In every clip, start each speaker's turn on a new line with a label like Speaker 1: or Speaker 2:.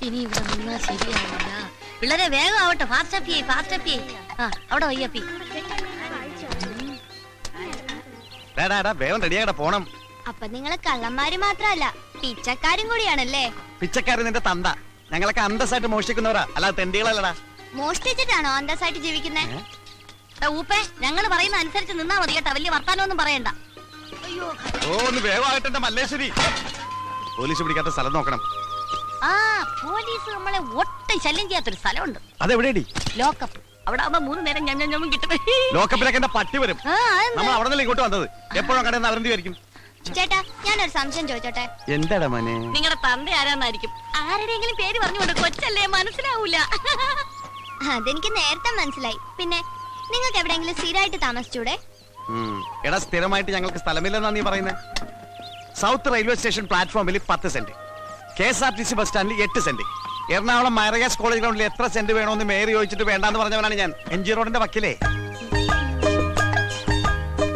Speaker 1: ഇനി ഇവിടെ നിന്നാ ശരിയാവില്ല. പിള്ളേരെ വേഗം ആവട്ടെ. ഫാസ്റ്റ് അപ്പി. ആ അവിടെ വയ്യപ്പി.
Speaker 2: വേഗം റെഡിയാകട്ടെ, പോണം.
Speaker 3: അപ്പൊ നിങ്ങള് കള്ളന്മാര് മാത്രല്ല പിച്ചക്കാരും കൂടിയാണല്ലേ?
Speaker 2: പിച്ചക്കാരൻ നിന്റെ തന്ത. ഞങ്ങളൊക്കെ അന്തസ്സായിട്ട് മോഷ്ടിക്കുന്നവരാ, അല്ലാതെ തെണ്ടികളല്ലടാ.
Speaker 3: മോഷ്ടിച്ചിട്ടാണോ അന്തസ്സായിട്ട് ജീവിക്കുന്നേ?
Speaker 1: ഊപ്പേ, ഞങ്ങൾ പറയുന്ന അനുസരിച്ച് നിന്നാ മതി കേട്ടാ. വലിയ വർത്താനൊന്നും പറയണ്ട.
Speaker 2: ഓ, ഒന്ന് വേഗമാകട്ടെ മല്ലേശ്വരി. പോലീസ് പിടിക്കാത്ത സ്ഥലം നോക്കണം.
Speaker 1: ആ, പോലീസ് നമ്മളെ ഒട്ടും ശല്യം ചെയ്യാത്തൊരു സ്ഥലമുണ്ട്.
Speaker 2: അതെവിടെയാടി?
Speaker 1: ലോക്കപ്പ്. അവിടെ ആവുമ്പോ 3 നേരം ഞമ്മ കിട്ടും.
Speaker 2: ലോക്കപ്പിലൊക്കെ എന്റെ പട്ടി വരും. നമ്മൾ അവിടെ നിന്ന് ഇങ്ങോട്ട് വന്നത്. എപ്പോഴും കടന്ന് അവരെന്തായിരിക്കും?
Speaker 3: ചേട്ടാ, ഞാനൊരു സംശയം ചോദിച്ചോട്ടെ?
Speaker 2: എന്താടാ മോനെ?
Speaker 1: നിങ്ങളുടെ തന്ത ആരാന്നായിരിക്കും. ആരുടെയെങ്കിലും പേര് പറഞ്ഞുകൊണ്ട് കൊച്ചല്ലേ, മനസ്സിലാവൂല.
Speaker 3: അതെനിക്ക് നേരത്തെ മനസ്സിലായി. പിന്നെ നിങ്ങൾക്ക് എവിടെയെങ്കിലും സ്ഥിരമായിട്ട് താമസിച്ചൂടെ?
Speaker 2: എടാ, സ്ഥിരമായിട്ട് ഞങ്ങൾക്ക് സ്ഥലമില്ലെന്നാ നീ പറയുന്നത്? സൗത്ത് റെയിൽവേ സ്റ്റേഷൻ പ്ലാറ്റ്ഫോമിൽ 10 സെന്റ്, KSRTC ബസ് സ്റ്റാൻഡിൽ 8 സെന്റ്, എറണാകുളം മൈറഗാസ് കോളേജ് ഗ്രൗണ്ടിൽ എത്ര സെന്റ് വേണമെന്ന് മേയർ ചോദിച്ചിട്ട് വേണ്ടാന്ന് പറഞ്ഞവനാണ് ഞാൻ. MG റോഡിന്റെ വക്കിലേ.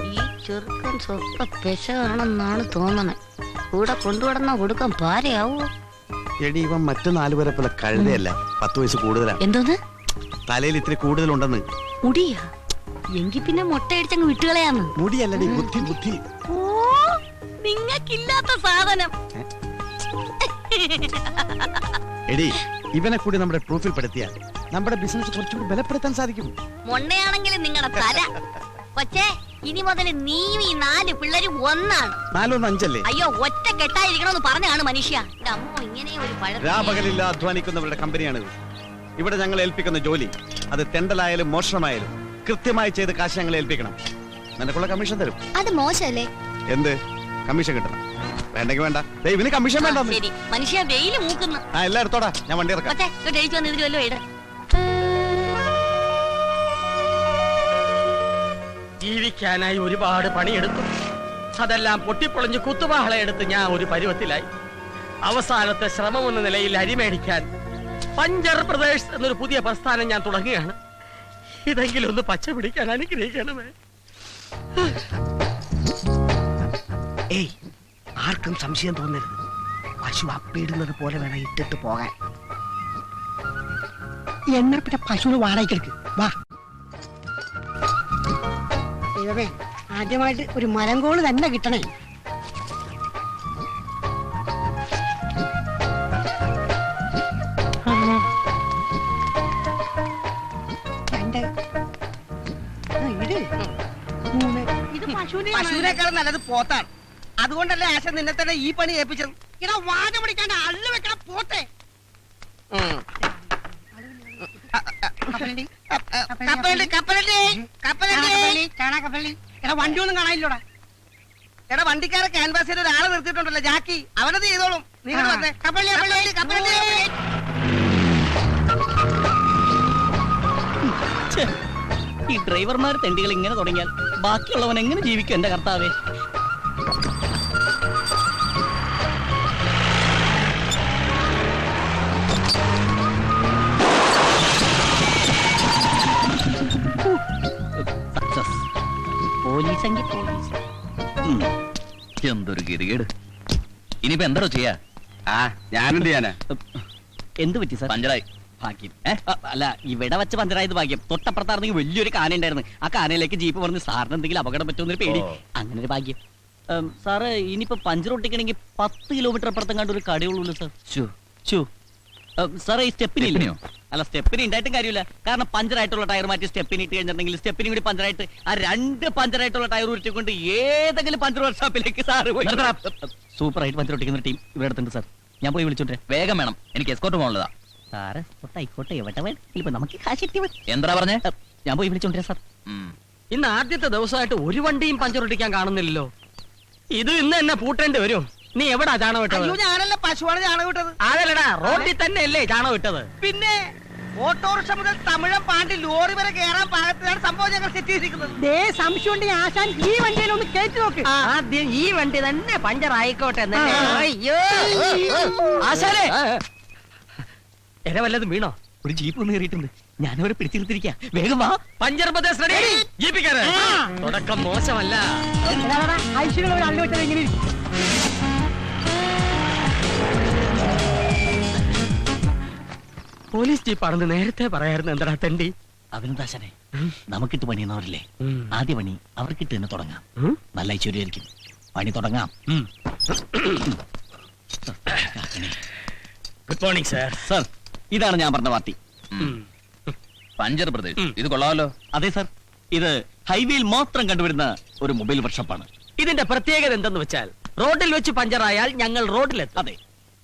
Speaker 1: ഈ ചെറുക്കൻ സ്വപ്പ പെശകാണെന്നാണ് തോന്നണേ. കൂടെ കൊണ്ടുവിടുന്ന കൊടുക്കാൻ പാരയാവോ?
Speaker 2: എടി, ഇവൻ മറ്റു 4 പേരെ പോലെ കഴുതയല്ല, 10 വയസ്സ് കൂടുതലാണ്.
Speaker 1: എന്തോന്ന്?
Speaker 2: തലയിൽ ഇത്തിരി കൂടുതലുണ്ടെന്ന്.
Speaker 1: മുടിയാ? എങ്കി പിന്നെ മുട്ടയടിച്ചങ്ങ് വിട്ടുകളയാന്ന്.
Speaker 2: മുടിയല്ലടി, ബുദ്ധി.
Speaker 1: ഓ, നിങ്ങൾക്കില്ലാത്ത സാധനം.
Speaker 2: എടി, ഇവനെ കൂടി നമ്മുടെ പ്രൂഫിൽ പെടുത്തിയാൽ നമ്മുടെ ബിസിനസ് കുറച്ചുകൂടി ബലപ്പെടുത്താൻ സാധിക്കും.
Speaker 1: മൊണ്ണയാണെങ്കിലും നിങ്ങളുടെ തല. കൊച്ചേ, ഇനി മുതൽ നീയും ഈ 4 പിള്ളേരും ഒന്നാണ്.
Speaker 2: 4 1 5 അല്ലേ?
Speaker 1: അയ്യോ, ഒറ്റ കെട്ടായിരിക്കണമെന്ന് പറഞ്ഞാണ് മനുഷ്യ. അമ്മോ, ഇങ്ങനെ ഒരു
Speaker 2: രാപകലില്ല അധ്വാനിക്കുന്നവരുടെ കമ്പനിയാണിത്. ഇവിടെ ഞങ്ങൾ ഏൽപ്പിക്കുന്ന ജോലി, അത് തെണ്ടലായാലും മോഷണമായാലും കൃത്യമായി ചെയ്ത് കാശ് ഞങ്ങൾ ഏൽപ്പിക്കണം. നിനക്കുള്ള കമ്മീഷൻ തരും.
Speaker 3: അത് മോശമല്ലേ?
Speaker 2: എന്ത് കമ്മീഷൻ കിട്ടണം? വേണ്ടെങ്കിൽ വേണ്ട. ഇവന് കമ്മീഷൻ വേണ്ട.
Speaker 1: ശരി, മനുഷ്യ വെയില് മൂക്കുന്നു.
Speaker 2: ആ, എല്ലാം എടുത്തോടാ, ഞാൻ വണ്ടി ഇറക്കാം.
Speaker 4: ജീവിക്കാനായി ഒരുപാട് പണിയെടുത്തു. അതെല്ലാം പൊട്ടിപ്പൊളിഞ്ഞ് കുത്തുവാളയെടുത്ത് ഞാൻ ഒരു പരുവത്തിലായി. അവസാനത്തെ ശ്രമമെന്ന നിലയിൽ അരിമേടിക്കാൻ പഞ്ചർ പ്രദേശ് എന്നൊരു പുതിയ പ്രസ്ഥാനം ഞാൻ തുടങ്ങുകയാണ്. ഇതെങ്കിലും ഒന്ന് പച്ച പിടിക്കാൻ അനുഗ്രഹിക്കണമേ.
Speaker 5: ഏയ്, ആർക്കും സംശയം തോന്നരുത്. പശു അപ്പിടുന്നത് പോലെ വേണം ഇട്ടിട്ട് പോകാൻ. എന്നാ പിന്നെ പശുവിന് വാടകയ്ക്കെടുക്ക്. വാ. ദൈവമേ, ആദ്യമായിട്ട് ഒരു മരങ്കോള് തന്നെ കിട്ടണേ.
Speaker 4: പശുവിനേക്കാൾ നല്ലത് പോത്താണ്. അതുകൊണ്ടല്ലേ ആശ നിന്നെ തന്നെ ഈ പണി ഏൽപ്പിച്ചത്.
Speaker 5: ഇടാ, വാഴ പിടിക്കാൻ അള്ളു വെക്കണ പോട്ടെ. വണ്ടി ഒന്നും കാണാനില്ലോടാ.
Speaker 4: എടാ, വണ്ടിക്കാരെ ക്യാൻവാസ് ചെയ്ത് ഒരാളെ നിർത്തിയിട്ടുണ്ടല്ലോ, ജാക്കി. അവനത് ചെയ്തോളും.
Speaker 6: ഈ ഡ്രൈവർമാർ തെണ്ടികൾ ഇങ്ങനെ തുടങ്ങിയാൽ ബാക്കിയുള്ളവൻ എങ്ങനെ ജീവിക്കും? എന്റെ കർത്താവേ. പോലീസെങ്കിൽ പോലീസ്.
Speaker 7: എന്തൊരു ഗതികേട്. ഇനിയിപ്പോ എന്തോ ചെയ്യാ?
Speaker 2: ഞാനെന്ത് ചെയ്യാനാ?
Speaker 6: എന്ത് പറ്റി സാർ?
Speaker 7: പഞ്ചറായി.
Speaker 6: ഭാഗ്യം. അല്ല, ഇവിടെ വെച്ച് പഞ്ചറായത് ഭാഗ്യം. തൊട്ടപ്പുറത്താണെങ്കിൽ വലിയൊരു കാന ഉണ്ടായിരുന്നു. ആ കാനയിലേക്ക് ജീപ്പ് പറഞ്ഞ് സാറിന് എന്തെങ്കിലും അപകടം പറ്റുമെന്നൊരു പേടി. അങ്ങനെ ഒരു ഭാഗ്യം. സാറ് ഇനിയിപ്പോ പഞ്ചർ ഒട്ടിക്കണമെങ്കിൽ 10 കിലോമീറ്റർ അപ്പുറത്തും കണ്ട് ഒരു കടയുള്ളൂ സാർ. സാറേ, ഈ സ്റ്റെപ്പിനില്ലയോ? അല്ല, സ്റ്റെപ്പിന് ഉണ്ടായിട്ടും കാര്യമില്ല. കാരണം പഞ്ചറായിട്ടുള്ള ടയർ മാറ്റി സ്റ്റെപ്പിന് ഇട്ട് കഴിഞ്ഞിട്ടുണ്ടെങ്കിൽ സ്റ്റെപ്പിനും കൂടി പഞ്ചറായിട്ട് ആ 2 പഞ്ചറായിട്ടുള്ള ടയർ ഉരുട്ടിക്കൊണ്ട് ഏതെങ്കിലും പഞ്ചർ വർക്ക്ഷോപ്പിലേക്ക് സാറ് പോയി. സൂപ്പറായിട്ട് പഞ്ചർ ഒട്ടിക്കുന്ന ടീം ഇവിടെ അടുത്തുണ്ട് സാർ. ഞാൻ പോയി വിളിച്ചോട്ടെ.
Speaker 7: വേഗം വേണം, എനിക്ക് എസ്കോർട്ട് പോകാനുള്ളതാ.
Speaker 6: സാറ് ആയിക്കോട്ടെ, എവിടെ വേണം. നമുക്ക് കാശ്
Speaker 7: എന്താ പറഞ്ഞേ?
Speaker 6: ഞാൻ പോയി വിളിച്ചോണ്ടേ സാർ.
Speaker 4: ഇന്ന് ആദ്യത്തെ ദിവസമായിട്ട് ഒരു വണ്ടിയും പഞ്ചർ ഒട്ടിക്കാൻ കാണുന്നില്ലല്ലോ. ഇത് ഇന്ന് എന്നെ പൂട്ടേണ്ടി വരും. നീ എവിടാ ചാണകം വിട്ടത്?
Speaker 5: ഞാനല്ല, പശുവാണ് ചാണകം വിട്ടത്.
Speaker 4: അതല്ലടാ, റോഡിൽ തന്നെ അല്ലേ ചാണകം വിട്ടത്?
Speaker 5: പിന്നെ ഓട്ടോറിക്ഷ മുതൽ തമിഴം പാണ്ടി ലോറി വരെ കേറാൻ പാകത്തിലാണ് സംഭവം ഞങ്ങൾ സെറ്റ് ചെയ്തിരിക്കുന്നത്. സംശയം ആശാൻ ഈ വണ്ടിയിൽ ഒന്ന് കയറ്റി നോക്ക്.
Speaker 4: ആദ്യം ഈ വണ്ടി തന്നെ പഞ്ചർ ആയിക്കോട്ടെ.
Speaker 5: അയ്യോ,
Speaker 4: ആശാനെ, എന്നെ വല്ലതും വീണോ?
Speaker 6: ഒരു ജീപ്പ് ഒന്ന് കയറിയിട്ടുണ്ട്. ഞാനവരെ പിടിച്ചിരുത്തിരിക്ക. വേഗം വാ.
Speaker 4: Puncture Pradesh ready. ജീപ്പിക്കാരെ തുടക്കം മോശമല്ല.
Speaker 5: ഐശ്വര്യ അള്ളു വെച്ചത് എങ്ങനെ
Speaker 4: പോലീസ് ജീപ്പാണെന്ന് നേരത്തെ പറയായിരുന്നു എന്താ തെണ്ടി.
Speaker 6: അഭിനന്ദാശനെ നമുക്കിട്ട് പണിയുന്നവരില്ലേ, ആദ്യ പണി അവർക്കിട്ട് തന്നെ തുടങ്ങാം. നല്ല ഐശ്വര്യമായിരിക്കും. പണി തുടങ്ങാം.
Speaker 4: Good morning sir.
Speaker 6: സർ, ഇതാണ് ഞാൻ പറഞ്ഞ പാർട്ടി.
Speaker 7: പഞ്ചർ ബ്രദേഴ്സ്, ഇത് കൊള്ളാമല്ലോ.
Speaker 6: അതെ സർ, ഇത് ഹൈവേയിൽ മാത്രം കണ്ടുവരുന്ന ഒരു മൊബൈൽ വർക്ക്ഷോപ്പാണ്.
Speaker 4: ഇതിന്റെ പ്രത്യേകത എന്തെന്ന് വെച്ചാൽ റോഡിൽ വെച്ച് പഞ്ചറായാൽ ഞങ്ങൾ റോഡിലെത്തും.
Speaker 6: അതെ,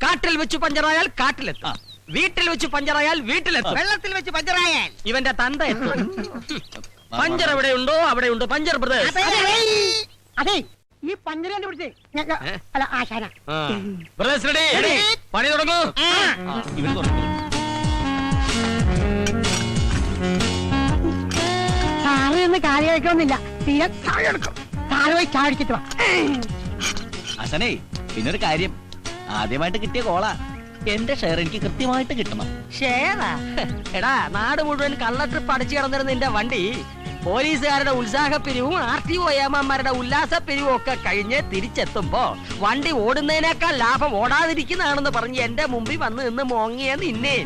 Speaker 4: കാട്ടിൽ വെച്ച് പഞ്ചറായാൽ കാട്ടിലെത്തും. വീട്ടിൽ വെച്ച് പഞ്ചറായാൽ വീട്ടിലെത്തും.
Speaker 5: വെള്ളത്തിൽ വെച്ച് പഞ്ചറായാൽ
Speaker 4: ഇവന്റെ തന്ത എത്തും. പഞ്ചർ എവിടെയുണ്ടോ അവിടെയുണ്ട് പഞ്ചർ ബ്രദേഴ്സ്.
Speaker 5: അതെ ഈ പഞ്ചര കണ്ടുപിടിച്ചേ അല്ല ആശാന.
Speaker 4: ബ്രദേഴ്സ് റെഡി, പണി തുടങ്ങൂ.
Speaker 6: ഇവർ തുടങ്ങും.
Speaker 5: സാറ് നിന്ന് കാര്യം കഴിക്കണമെന്നില്ല, തീരെ എടുക്കും. സാറ് പോയി ചാടിച്ചിട്ട് വാ.
Speaker 6: അസനേ, പിന്നൊരു കാര്യം, ആദ്യമായിട്ട് കിട്ടിയ കോളാ. എന്റെ ഷെയർ എനിക്ക് കൃത്യമായിട്ട് കിട്ടണം.
Speaker 4: ഷേറാ? എടാ, നാട് മുഴുവൻ കള്ള ട്രിപ്പ് അടിച്ചു കിടന്നിരുന്ന നിന്റെ വണ്ടി പോലീസുകാരുടെ ഉത്സാഹപ്പിരിവും RTO ഏമാന്മാരുടെ ഉല്ലാസപ്പിരിവും ഒക്കെ കഴിഞ്ഞ് തിരിച്ചെത്തുമ്പോ വണ്ടി ഓടുന്നതിനേക്കാൾ ലാഭം ഓടാതിരിക്കുന്നതാണെന്ന് പറഞ്ഞ് എന്റെ മുമ്പിൽ വന്ന് നിന്ന് മോങ്ങിയ നിന്നെ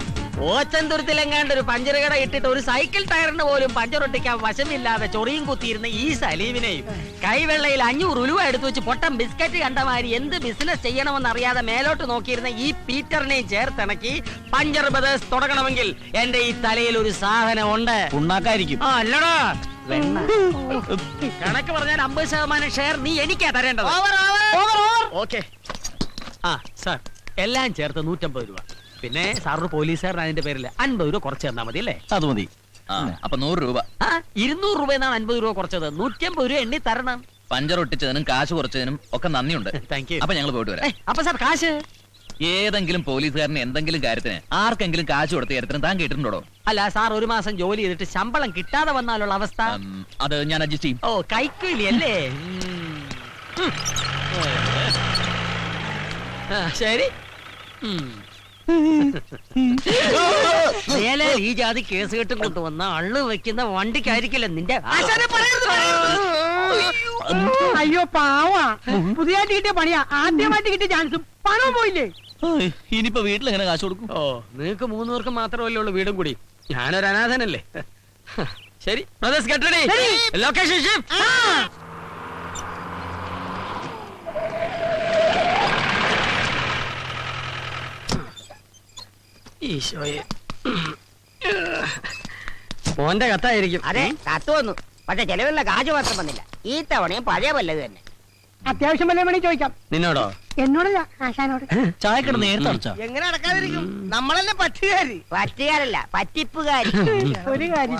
Speaker 4: ഓച്ചന്തുരത്തിലെങ്ങാണ്ട് ഒരു പഞ്ചർ കട ഇട്ടിട്ട് ഒരു സൈക്കിൾ ടയറിന് പോലും പഞ്ചറൊട്ടിക്കാൻ വശമില്ലാതെ ചൊറിയും കുത്തിയിരുന്ന ഈ സലീമിനെയും കൈവെള്ളയിൽ 500 ഉലുവ എടുത്തു വെച്ച് പൊട്ടം ബിസ്ക്കറ്റ് കണ്ടമാരി എന്ത് ബിസിനസ് ചെയ്യണമെന്ന് അറിയാതെ മേലോട്ട് നോക്കിയിരുന്ന ഈ പീറ്ററിനെയും ചേർത്തിണക്കി പഞ്ചർ ബ്രദേഴ്സ് തുടങ്ങണമെങ്കിൽ എന്റെ ഈ തലയിൽ ഒരു സാധനം ഉണ്ട്.
Speaker 6: ഉണ്ടാക്കായിരിക്കും.
Speaker 4: ആ അല്ലടാ, കണക്ക് പറഞ്ഞാൽ 50% ഷെയർ നീ എനിക്കാ തരേണ്ടത്. ഓക്കെ. ആ സാർ, എല്ലാം ചേർത്ത് 150 രൂപ. പിന്നെ സാറിന് പോലീസുകാരൻ അതിന്റെ പേരിൽ 50 രൂപ കുറച്ച് തന്നാ മതി അല്ലേ?
Speaker 6: അത് മതി.
Speaker 7: അപ്പൊ 100 രൂപ.
Speaker 4: 200 രൂപ എന്നാണ് 50 രൂപ കുറച്ചത്. 150 രൂപ എണ്ണി തരണം.
Speaker 7: പഞ്ചർ ഒട്ടിച്ചതിനും കാശ് കുറച്ചതിനും ഒക്കെ നന്ദിയുണ്ട്.
Speaker 4: Thank you.
Speaker 7: അപ്പൊ ഞങ്ങൾ പോയിട്ട് വരാം.
Speaker 4: അപ്പൊ സാർ കാശ്
Speaker 7: ഏതെങ്കിലും പോലീസുകാരന് എന്തെങ്കിലും കാര്യത്തിന് ആർക്കെങ്കിലും കാശ് കൊടുത്ത കാര്യത്തിന് താൻ കേട്ടിട്ടുണ്ടോ?
Speaker 4: അല്ല സാർ, ഒരു മാസം ജോലി ചെയ്തിട്ട് ശമ്പളം കിട്ടാതെ വന്നാലുള്ള അവസ്ഥ?
Speaker 7: അത് ഞാൻ അഡ്ജസ്റ്റ് ചെയ്യും.
Speaker 4: ഓ, കൈക്കൂലി അല്ലേ? ശരി. മേലെ ഈ ജാതി കേസ് കെട്ടും കൊണ്ടുവന്ന അള്ളു വെക്കുന്ന വണ്ടിക്കായിരിക്കില്ല നിന്റെ.
Speaker 5: അയ്യോ പാവാ, പുതിയതായിട്ട് കിട്ടിയ പണിയാ, ആദ്യമായിട്ട് കിട്ടിയ ചാൻസും പണം പോയില്ലേ.
Speaker 6: ഇനിയിപ്പോ വീട്ടിൽ എങ്ങനെ കാശ് കൊടുക്കും?
Speaker 4: ഓ, നിങ്ങൾക്ക് 3 പേർക്ക് മാത്രമല്ലേ ഉള്ളൂ വീടും കൂടി. ഞാനൊരു അനാഥനല്ലേ. ശരി, ലൊക്കേഷൻ ഷിഫ്റ്റ്. ഈശോയെ, മോന്റെ കത്തായിരിക്കും.
Speaker 5: അതെ, കത്ത് വന്നു. പക്ഷെ ചെലവിലുള്ള കാശ് മാത്രം വന്നില്ല. ഈ തവണയും പഴയ പല്ലത് തന്നെ. അത്യാവശ്യം വല്ല വേണേ ചോദിക്കാം.
Speaker 4: നിന്നോടോ?
Speaker 5: എന്നോടല്ല, ആശാനോട്.
Speaker 6: ചായക്കട നേരത്തെ അടച്ചാ?
Speaker 5: എങ്ങനെ അടക്കാതിരിക്കും? നമ്മളല്ലേ പറ്റുകാരി. പറ്റുകാരല്ല, പറ്റിപ്പുകാരി. ഒരു കാര്യം